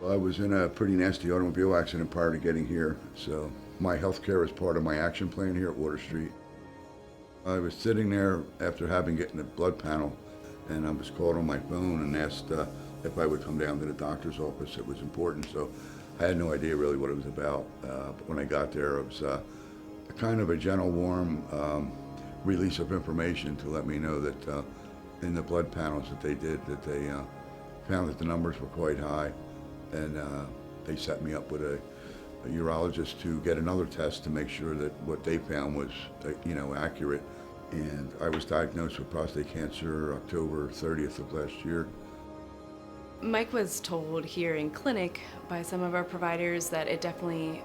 Well, I was in a pretty nasty automobile accident prior to getting here, so my health care is part of my action plan here at Water Street. I was sitting there after having gotten a blood panel, and I was called on my phone and asked if I would come down to the doctor's office. It was important, so I had no idea really what it was about. But when I got there, it was kind of a gentle, warm release of information to let me know that in the blood panels that they did, that they found that the numbers were quite high, and they set me up with a urologist to get another test to make sure that what they found was, accurate. And I was diagnosed with prostate cancer October 30th of last year. Mike was told here in clinic by some of our providers that it definitely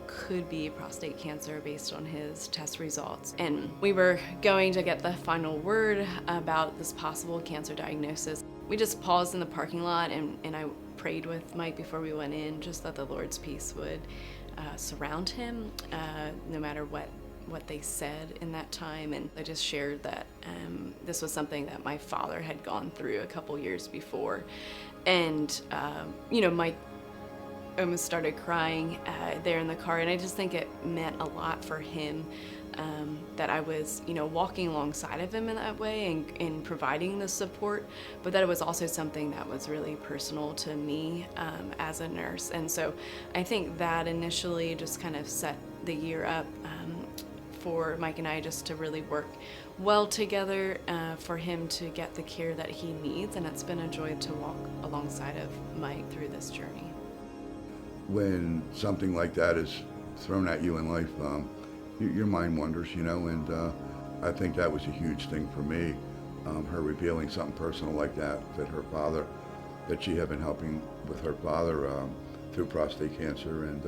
could be prostate cancer based on his test results. And we were going to get the final word about this possible cancer diagnosis. We just paused in the parking lot and I prayed with Mike before we went in, just that the Lord's peace would surround him no matter what they said in that time. And I just shared that this was something that my father had gone through a couple years before. And, Mike almost started crying there in the car. And I just think it meant a lot for him that I was, walking alongside of him in that way and providing the support, but that it was also something that was really personal to me as a nurse. And so I think that initially just kind of set the year up for Mike and I just to really work well together for him to get the care that he needs. And it's been a joy to walk alongside of Mike through this journey. When something like that is thrown at you in life, your mind wanders, and I think that was a huge thing for me, her revealing something personal like that her father, that she had been helping with her father through prostate cancer, and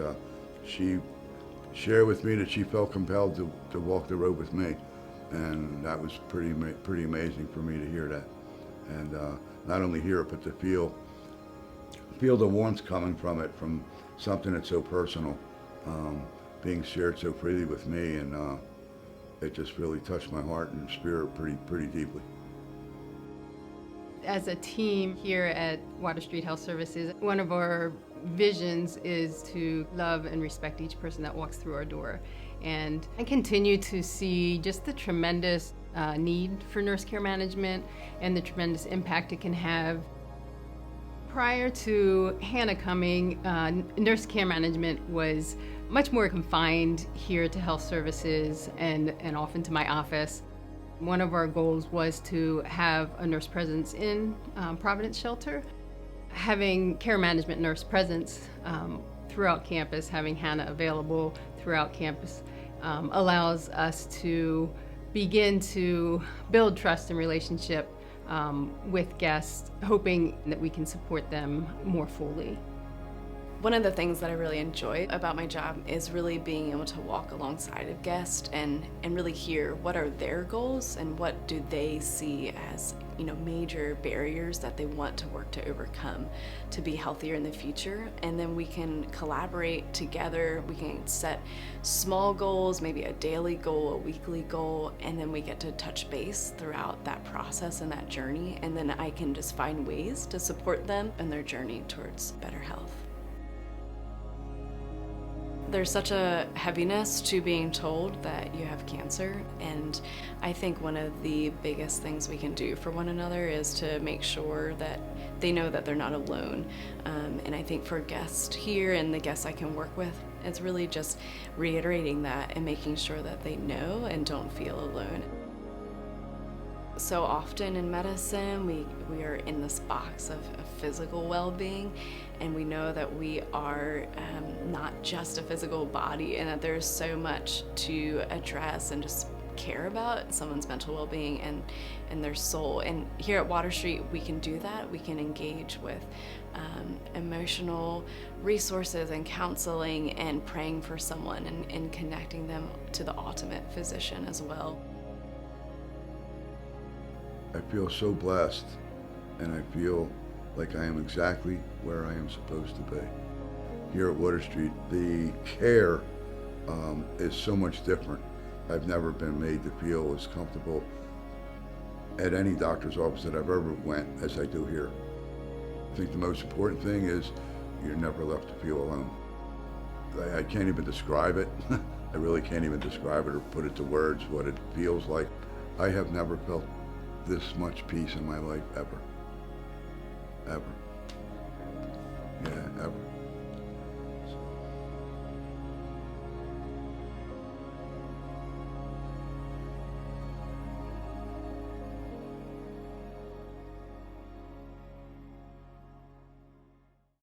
she shared with me that she felt compelled to walk the road with me, and that was pretty amazing for me to hear that, and not only hear it, but to feel the warmth coming from it, from something that's so personal, being shared so freely with me, and it just really touched my heart and spirit pretty deeply. As a team here at Water Street Health Services, one of our visions is to love and respect each person that walks through our door. And I continue to see just the tremendous need for nurse care management and the tremendous impact it can have. Prior to Hannah coming, nurse care management was much more confined here to health services and often to my office. One of our goals was to have a nurse presence in Providence Shelter. Having care management nurse presence throughout campus, having Hannah available throughout campus, allows us to begin to build trust and relationship with guests, hoping that we can support them more fully. One of the things that I really enjoy about my job is really being able to walk alongside of guests and really hear what are their goals and what do they see as major barriers that they want to work to overcome to be healthier in the future. And then we can collaborate together. We can set small goals, maybe a daily goal, a weekly goal, and then we get to touch base throughout that process and that journey. And then I can just find ways to support them in their journey towards better health. There's such a heaviness to being told that you have cancer, and I think one of the biggest things we can do for one another is to make sure that they know that they're not alone. And I think for guests here and the guests I can work with, it's really just reiterating that and making sure that they know and don't feel alone. So often in medicine, we are in this box of physical well-being, and we know that we are not just a physical body, and that there's so much to address and just care about someone's mental well-being and their soul. And here at Water Street, we can do that. We can engage with emotional resources and counseling and praying for someone and connecting them to the ultimate physician as well. I feel so blessed, and I feel like I am exactly where I am supposed to be. Here at Water Street, the care is so much different. I've never been made to feel as comfortable at any doctor's office that I've ever went as I do here. I think the most important thing is you're never left to feel alone. I can't even describe it. I really can't even describe it or put it to words what it feels like. I have never felt this much peace in my life ever. Ever. Yeah, ever.